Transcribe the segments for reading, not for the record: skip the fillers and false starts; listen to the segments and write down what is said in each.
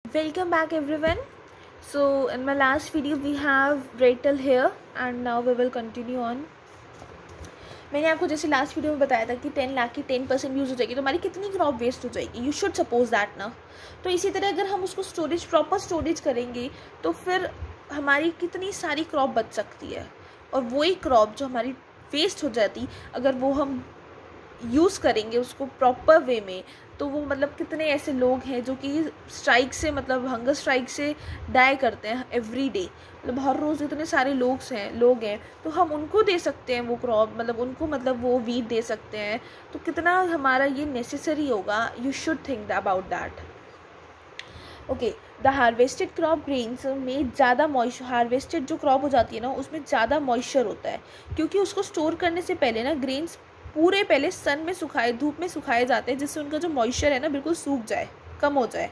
Welcome back everyone. So in my last video we have read till here and now we will continue on. मैंने आपको जैसे last video में बताया था कि 10 लाख की 10% यूज़ हो जाएगी तो हमारी कितनी क्रॉप वेस्ट हो जाएगी. यू शुड सपोज दैट ना. तो इसी तरह अगर हम उसको प्रॉपर स्टोरेज करेंगे तो फिर हमारी कितनी सारी क्रॉप बच सकती है. और वही क्रॉप जो हमारी वेस्ट हो जाती अगर वो हम यूज़ करेंगे उसको प्रॉपर वे में तो वो मतलब कितने ऐसे लोग हैं जो कि स्ट्राइक से मतलब हंगर स्ट्राइक से डाई करते हैं एवरी डे. मतलब हर रोज़ इतने सारे लोग हैं तो हम उनको दे सकते हैं वो क्रॉप मतलब उनको मतलब वो वीट दे सकते हैं. तो कितना हमारा ये नेसेसरी होगा. You should think about that. Okay, the harvested crop grains में ज़्यादा मॉइस्चर हार्वेस्टेड जो क्रॉप हो जाती है ना उसमें ज़्यादा मॉइस्चर होता है क्योंकि उसको स्टोर करने से पहले ना ग्रेन्स पूरे पहले सन में धूप में सुखाए जाते हैं जिससे उनका जो मॉइस्चर है ना बिल्कुल सूख जाए, कम हो जाए.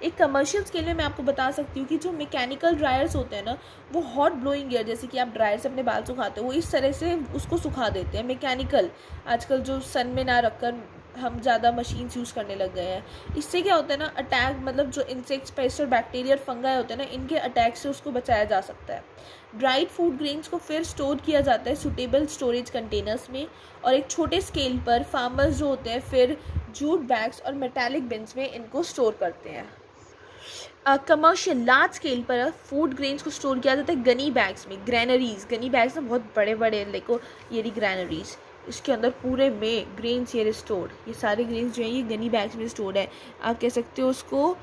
एक कमर्शियल स्केल में मैं आपको बता सकती हूँ कि जो मैकेनिकल ड्रायर्स होते हैं ना वो हॉट ब्लोइंग एयर जैसे कि आप ड्रायर से अपने बाल सुखाते हो वो इस तरह से उसको सुखा देते हैं. मैकेनिकल आजकल जो सन में ना रखकर हम ज़्यादा मशीन्स यूज़ करने लग गए हैं. इससे क्या होता है ना अटैक मतलब जो इंसेक्ट्स पेस्ट और बैक्टीरिया और फंगाई होते हैं ना इनके अटैक से उसको बचाया जा सकता है. ड्राइड फूड ग्रेन्स को फिर स्टोर किया जाता है सूटेबल स्टोरेज कंटेनर्स में और एक छोटे स्केल पर फार्मर्स जो होते हैं फिर जूट बैग्स और मेटालिक बिन्स में इनको स्टोर करते हैं. कमर्शियल लार्ज स्केल पर फूड ग्रेन्स को स्टोर किया जाता है गनी बैग्स में. ग्रैनरीज गनी बैग्स ना बहुत बड़े बड़े देखो ये रही ग्रैनरीज. इसके अंदर पूरे में ग्रेन्स ये स्टोर्ड. ये सारे ग्रेन्स जो हैं ये गनी बैग्स में स्टोर्ड है. आप कह सकते हो उसको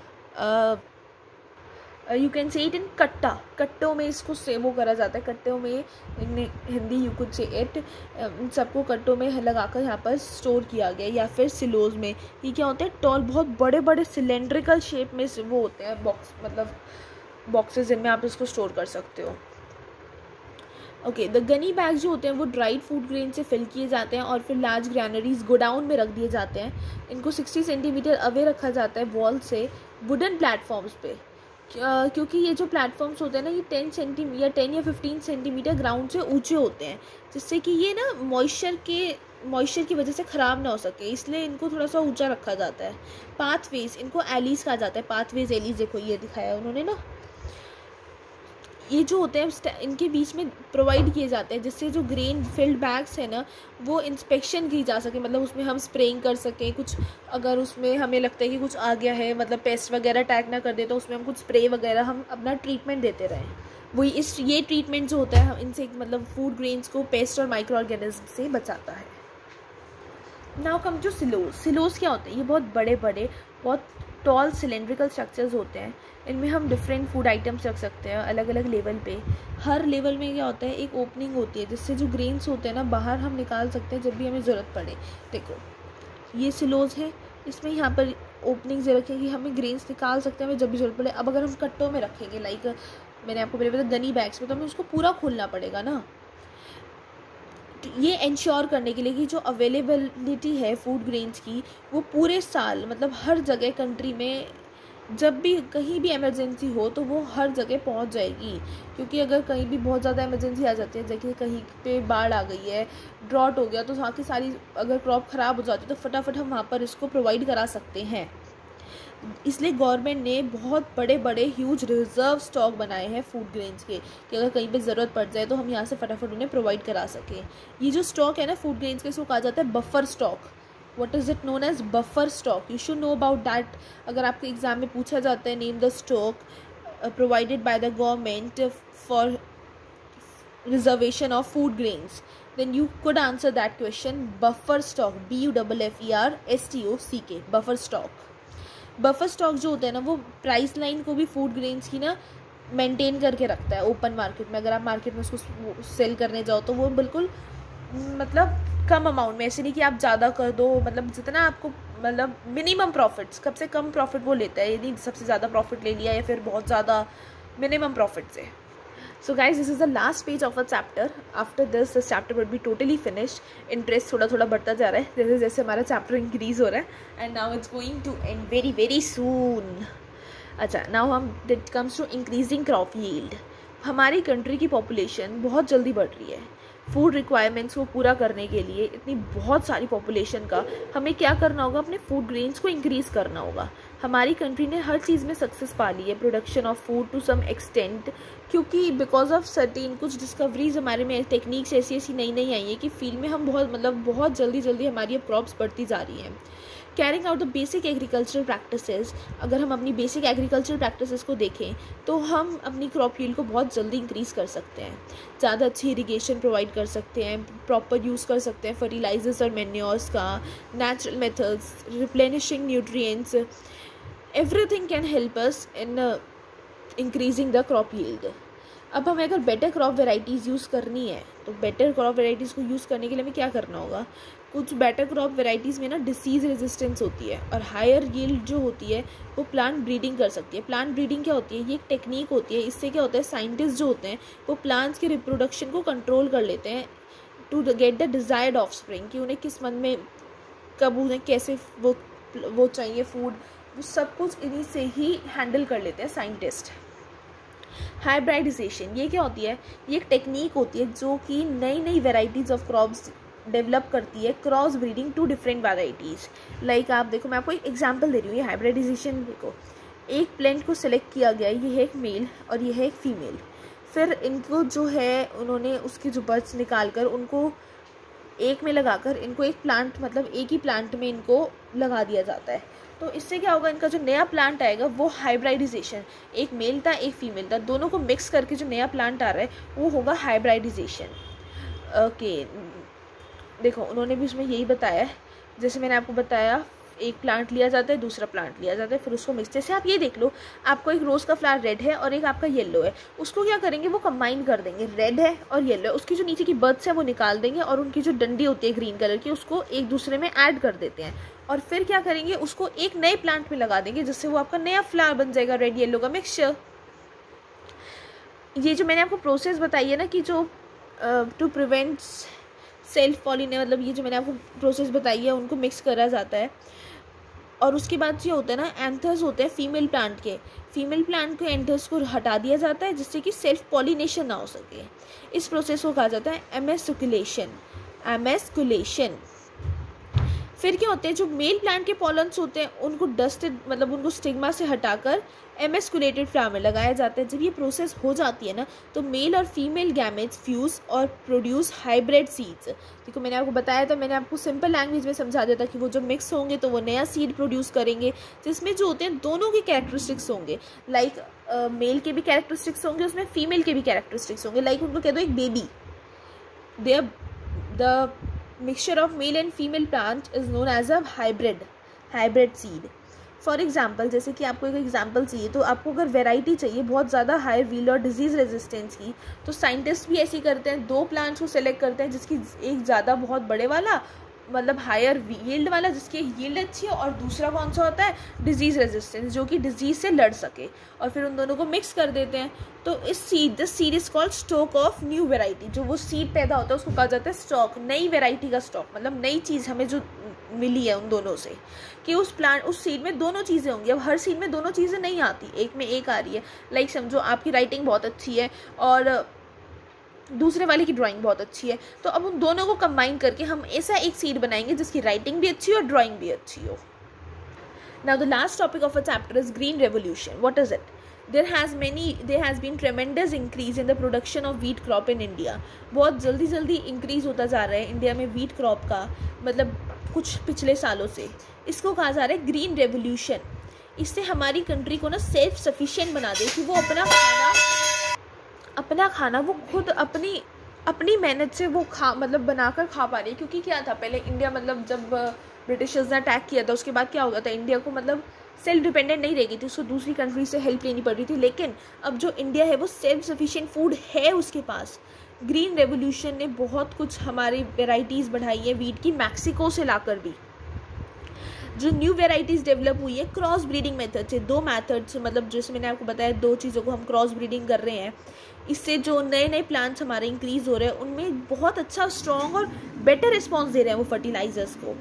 you can say it in कट्टों में इसको सेव करा जाता है. कट्टों में in Hindi you could say it सबको कट्टों में लगाकर यहाँ पर स्टोर किया गया. या फिर सिलोज में ये क्या होते हैं टॉल बहुत बड़े बड़े सिलेंड्रिकल शेप में वो होते हैं बॉक्स मतलब बॉक्सेस जिनमें आप इसको स्टोर कर सकते हो. ओके, द गनी बैग जो होते हैं वो ड्राइड फूड ग्रेन से फिल किए जाते हैं और फिर लार्ज ग्रैनरीज गोडाउन में रख दिए जाते हैं. इनको 60 सेंटीमीटर अवे रखा जाता है वॉल से वुडन प्लेटफॉर्म्स पे क्योंकि ये जो प्लेटफॉर्म्स होते हैं ना ये 10 या 15 सेंटीमीटर ग्राउंड से ऊंचे होते हैं जिससे कि ये ना मॉइस्चर की वजह से ख़राब ना हो सके इसलिए इनको थोड़ा सा ऊंचा रखा जाता है. पाथवेज इनको एलीज कहा जाता है. पाथवेज एलीज देखो ये दिखाया उन्होंने ना. ये जो होते हैं इनके बीच में प्रोवाइड किए जाते हैं जिससे जो ग्रेन फिल्ड बैग्स है ना वो इंस्पेक्शन की जा सके. मतलब उसमें हम स्प्रेइंग कर सकें कुछ अगर उसमें हमें लगता है कि कुछ आ गया है मतलब पेस्ट वगैरह अटैक ना कर दे तो उसमें हम कुछ स्प्रे वगैरह हम अपना ट्रीटमेंट देते रहें. वही ये ट्रीटमेंट जो होता है इनसे मतलब फूड ग्रेन्स को पेस्ट और माइक्रो ऑर्गेनिज्म से बचाता है. नाउ कम टू सिलोज क्या होते हैं. ये बहुत बड़े बहुत टॉल सिलेंड्रिकल स्ट्रक्चर्स होते हैं. इनमें हम डिफरेंट फूड आइटम्स रख सकते हैं अलग अलग लेवल पे. हर लेवल में क्या होता है एक ओपनिंग होती है जिससे जो ग्रेन्स होते हैं ना बाहर हम निकाल सकते हैं जब भी हमें ज़रूरत पड़े. देखो ये सिलोज है इसमें यहाँ पर ओपनिंग्स रखेंगे हमें ग्रेन्स निकाल सकते हैं हमें जब भी ज़रूरत पड़े. अब अगर हम कट्टों में रखेंगे लाइक मैंने आपको पहले बताया गनी बैग्स में तो हमें उसको पूरा खोलना पड़ेगा ना. ये इंश्योर करने के लिए कि जो अवेलेबिलिटी है फूड ग्रेन्स की वो पूरे साल मतलब हर जगह कंट्री में जब भी कहीं भी इमरजेंसी हो तो वो हर जगह पहुंच जाएगी. क्योंकि अगर कहीं भी बहुत ज़्यादा इमरजेंसी आ जाती है जैसे कहीं पे बाढ़ आ गई है ड्रॉट हो गया तो वहाँ की सारी अगर क्रॉप ख़राब हो जाती है तो फटाफट हम वहाँ पर इसको प्रोवाइड करा सकते हैं. इसलिए गवर्नमेंट ने बहुत बड़े ह्यूज रिजर्व स्टॉक बनाए हैं फूड ग्रेन्स के कि अगर कहीं पे ज़रूरत पड़ जाए तो हम यहाँ से फटाफट उन्हें प्रोवाइड करा सकें. ये जो स्टॉक है ना फूड ग्रेन्स के इसको कहा जाता है buffer stock. What is it known as buffer stock. You should know about that. अगर आपके एग्जाम में पूछा जाता है name the stock provided by the government for reservation of food grains then you could answer that question buffer stock BUFFERSTOCK buffer stock. Buffer stock जो होता है ना वो प्राइस लाइन को भी फूड ग्रेन्स की ना मेंटेन करके रखता है ओपन मार्केट में. अगर आप मार्केट में उसको सेल करने जाओ तो वो बिल्कुल मतलब कम अमाउंट में. ऐसे नहीं कि आप ज़्यादा कर दो मतलब जितना आपको मतलब मिनिमम प्रॉफिट्स कब से कम प्रॉफिट वो लेता है. यदि सबसे ज़्यादा प्रॉफिट ले लिया या फिर बहुत ज़्यादा मिनिमम प्रॉफिट से. So guys, this is the last page of a chapter. After this chapter would be totally finished. Interest थोड़ा बढ़ता जा रहा है जैसे जैसे हमारा chapter increase हो रहा है and now it's going to end very soon. अच्छा, now it comes to increasing crop yield. हमारी कंट्री की पॉपुलेशन बहुत जल्दी बढ़ रही है फूड रिक्वायरमेंट्स को पूरा करने के लिए, इतनी बहुत सारी पॉपुलेशन का, हमें क्या करना होगा, अपने फूड ग्रेन्स को इंक्रीज़ करना होगा। हमारी कंट्री ने हर चीज़ में सक्सेस पा ली है, production of food to some extent, क्योंकि बिकॉज ऑफ सर्टेन कुछ डिस्कवरीज हमारे में, टेक्निक्स ऐसी ऐसी नई नई आई है कि फील्ड में हम बहुत जल्दी हमारी अब क्रॉप्स बढ़ती जा रही हैं। Carrying out the basic agricultural practices, अगर हम अपनी बेसिक एग्रीकल्चरल प्रैक्टिसेस को देखें तो हम अपनी क्रॉप यील्ड को बहुत जल्दी इंक्रीज़ कर सकते हैं, ज़्यादा अच्छी इरिगेशन प्रोवाइड कर सकते हैं, प्रॉपर यूज़ कर सकते हैं फर्टिलाइजर्स और मैन्योर्स का, natural methods, replenishing nutrients, everything can help us in increasing the crop yield. अब हमें अगर बेटर क्रॉप वेराइटीज़ यूज़ करनी है तो बेटर क्रॉप वेराइटीज़ को यूज़ करने के लिए हमें क्या करना होगा, कुछ बेटर क्रॉप वेराइटीज़ में ना डिसीज़ रेजिस्टेंस होती है और हायर यील्ड जो होती है वो प्लांट ब्रीडिंग कर सकती है। प्लांट ब्रीडिंग क्या होती है, ये एक टेक्निक होती है। इससे क्या होता है, साइंटिस्ट जो होते हैं वो प्लांट्स के रिप्रोडक्शन को कंट्रोल कर लेते हैं to get the desired offspring, कि उन्हें किस मन में कब उन्हें कैसे वो चाहिए फूड, वो सब कुछ इन्हीं से ही हैंडल कर लेते हैं साइंटिस्ट। हाइब्रिडाइजेशन ये क्या होती है, ये एक टेक्निक होती है जो कि नई नई वेराइटीज़ ऑफ क्रॉप्स डेवलप करती है, cross breeding to different varieties. Like आप देखो, मैं आपको एक एग्जांपल दे रही हूँ, ये हाइब्रिडाइजेशन देखो, एक प्लांट को सिलेक्ट किया गया, ये है एक मेल और ये है एक फीमेल, फिर इनको जो है उन्होंने उसके जो बर्ड्स निकाल कर उनको एक में लगाकर इनको एक प्लांट, मतलब एक ही प्लांट में इनको लगा दिया जाता है। तो इससे क्या होगा, इनका जो नया प्लांट आएगा वो हाइब्रिडाइजेशन, एक मेल था एक फीमेल था, दोनों को मिक्स करके जो नया प्लांट आ रहा है वो होगा हाइब्रिडाइजेशन। ओके, देखो उन्होंने भी उसमें यही बताया है, जैसे मैंने आपको बताया, एक प्लांट लिया जाता है, दूसरा प्लांट लिया जाता है, फिर उसको मिक्स, जैसे आप ये देख लो, आपको एक रोज़ का फ्लावर रेड है और एक आपका येलो है, उसको क्या करेंगे, वो कंबाइन कर देंगे, रेड है और येलो है, उसकी जो नीचे की बर्ड्स है वो निकाल देंगे और उनकी जो डंडी होती है ग्रीन कलर की उसको एक दूसरे में ऐड कर देते हैं और फिर क्या करेंगे, उसको एक नए प्लांट में लगा देंगे, जिससे वो आपका नया फ्लावर बन जाएगा, रेड येलो का मिक्सचर। ये जो मैंने आपको प्रोसेस बताई है ना कि जो टू प्रिवेंट सेल्फ पॉलिने, मतलब ये जो मैंने आपको प्रोसेस बताई है उनको मिक्स करा जाता है और उसके बाद ये होता है ना, एंथर्स होते हैं फीमेल प्लांट के, फीमेल प्लांट के एंथर्स को हटा दिया जाता है जिससे कि सेल्फ पॉलिनेशन ना हो सके। इस प्रोसेस को कहा जाता है एमेस्कुलेशन। फिर क्या होते हैं, जो मेल प्लांट के पॉलन्स होते हैं उनको डस्टेड, मतलब उनको स्टिग्मा से हटाकर एमेस्कुलेटेड फ्लावर में लगाया जाता है। जब ये प्रोसेस हो जाती है ना तो मेल और फीमेल गैमेट्स फ्यूज और प्रोड्यूस हाइब्रिड सीड्स। देखो मैंने आपको बताया था, मैंने आपको सिंपल लैंग्वेज में समझा दिया था कि वो जब मिक्स होंगे तो वो नया सीड प्रोड्यूस करेंगे जिसमें जो होते हैं दोनों के कैरेक्टरिस्टिक्स होंगे। लाइक मेल के भी कैरेक्टरिस्टिक्स होंगे, उसमें फीमेल के भी कैरेक्टरिस्टिक्स होंगे। लाइक उनको कह दो एक baby, the mixture of male and female plant is known as a hybrid seed. For example, जैसे कि आपको एक एग्जाम्पल चाहिए तो आपको अगर वेराइटी चाहिए बहुत ज़्यादा हाई वील्ड और डिजीज़ रेजिस्टेंस की, तो साइंटिस्ट भी ऐसे ही करते हैं, दो प्लांट्स को सेलेक्ट करते हैं जिसकी एक ज़्यादा बहुत बड़े वाला, मतलब हायर यील्ड वाला जिसकी यील्ड अच्छी है, और दूसरा कौन सा होता है, डिजीज़ रेजिस्टेंस, जो कि डिजीज़ से लड़ सके, और फिर उन दोनों को मिक्स कर देते हैं। तो इस seed is called stock of new variety. जो वो सीड पैदा होता है उसको कहा जाता है स्टॉक, नई वेराइटी का स्टॉक, मतलब नई चीज़ हमें जो मिली है उन दोनों से, कि उस सीड में दोनों चीज़ें होंगी। अब हर सीड में दोनों चीज़ें नहीं आती, एक में एक आ रही है। लाइक समझो आपकी राइटिंग बहुत अच्छी है और दूसरे वाले की ड्राइंग बहुत अच्छी है, तो अब उन दोनों को कंबाइन करके हम ऐसा एक सीड बनाएंगे जिसकी राइटिंग भी अच्छी हो और ड्राइंग भी अच्छी हो। Now the last topic of a chapter is green revolution. What is it? there has been tremendous increase in the production of wheat crop in India. बहुत जल्दी इंक्रीज़ होता जा रहा है इंडिया में व्हीट क्रॉप का, मतलब कुछ पिछले सालों से। इसको कहा जा रहा है ग्रीन रेवोल्यूशन। इससे हमारी कंट्री को ना सेल्फ सफिशिएंट बना दे कि वो अपना खाना वो खुद अपनी मेहनत से वो मतलब बनाकर खा पा रही है। क्योंकि क्या था पहले इंडिया, मतलब जब ब्रिटिशर्स ने अटैक किया था उसके बाद क्या हो गया था, इंडिया को मतलब सेल्फ डिपेंडेंट नहीं रह गई थी, उसको दूसरी कंट्री से हेल्प लेनी पड़ रही थी। लेकिन अब जो इंडिया है वो सेल्फ सफिशिएंट फूड है उसके पास। ग्रीन रेवोल्यूशन ने बहुत कुछ हमारी वेराइटीज़ बढ़ाई है वीट की, मैक्सिको से लाकर भी। जो न्यू वेराइटीज़ डेवलप हुई है क्रॉस ब्रीडिंग मेथड से, 2 मेथड्स, मतलब जैसे मैंने आपको बताया 2 चीज़ों को हम क्रॉस ब्रीडिंग कर रहे हैं। इससे जो नए प्लांट्स हमारे इंक्रीज़ हो रहे हैं उनमें बहुत अच्छा स्ट्रॉन्ग और बेटर रिस्पॉन्स दे रहे हैं वो फर्टिलाइजर्स को।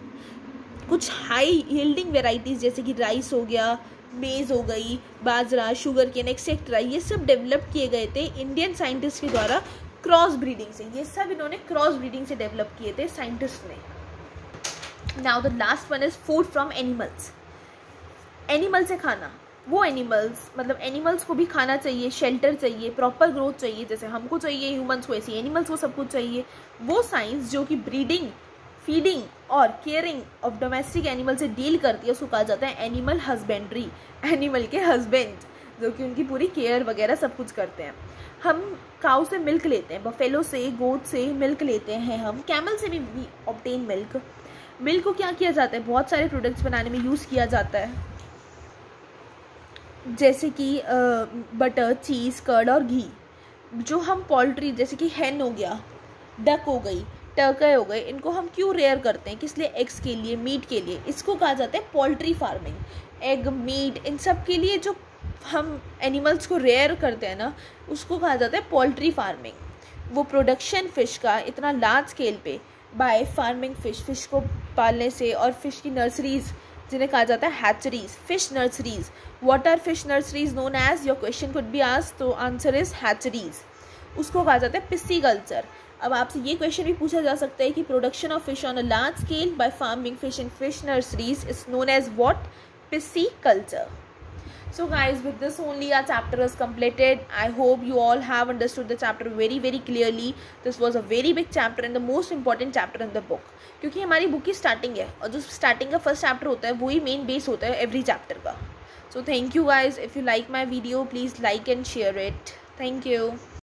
कुछ हाई यील्डिंग वेराइटीज़ जैसे कि राइस हो गया, मेज़ हो गई, बाजरा, शुगर केन एक्सेट्रा, ये सब डेवलप किए गए थे इंडियन साइंटिस्ट के द्वारा क्रॉस ब्रीडिंग से, ये सब इन्होंने क्रॉस ब्रीडिंग से डेवलप किए थे साइंटिस्ट ने। Now the last one is food from animals. Animal से खाना, वो एनिमल्स मतलब एनिमल्स को भी खाना चाहिए, शेल्टर चाहिए, प्रॉपर ग्रोथ चाहिए, जैसे हमको चाहिए ह्यूमंस को, ऐसी एनिमल्स को सब कुछ चाहिए। वो साइंस जो कि ब्रीडिंग, फीडिंग और केयरिंग ऑफ डोमेस्टिक एनिमल से डील करती है, उसको कहा जाता है एनिमल हस्बेंड्री। एनिमल के हस्बैंड जो कि उनकी पूरी केयर वगैरह सब कुछ करते हैं। हम काउ से मिल्क लेते हैं, बफेलो से, गोट से मिल्क लेते हैं, हम कैमल से भी ऑब्टेन मिल्क। मिल्क को क्या किया जाता है, बहुत सारे प्रोडक्ट्स बनाने में यूज़ किया जाता है, जैसे कि बटर, चीज़, कर्ड और घी। जो हम पोल्ट्री जैसे कि हैन हो गया, डक हो गई, टर्की हो गए, इनको हम क्यों रेयर करते हैं, किस लिए, एग्स के लिए, मीट के लिए, इसको कहा जाता है पोल्ट्री फार्मिंग। एग, मीट, इन सब के लिए जो हम एनिमल्स को रेयर करते हैं ना, उसको कहा जाता है पोल्ट्री फार्मिंग। वो प्रोडक्शन फ़िश का इतना लार्ज स्केल पे बाय फार्मिंग फ़िश को पालने से, और फ़िश की नर्सरीज़ जिन्हें कहा जाता है hatcheries, fish nurseries. What are fish nurseries known as, your question could be asked, तो आंसर इज हैचरीज। उसको कहा जाता है पिस्सीकल्चर। अब आपसे ये क्वेश्चन भी पूछा जा सकता है कि production of fish on a large scale by farming fish in fish nurseries is known as what, pisciculture. So guys, with this only our chapter is completed. I hope you all have understood the chapter very clearly. This was a very big chapter and the most important chapter in the book, क्योंकि हमारी book की starting है, और जो starting का first chapter होता है वही मेन बेस होता है एवरी चैप्टर का। So thank you guys. If you like my video, please like and share it. Thank you.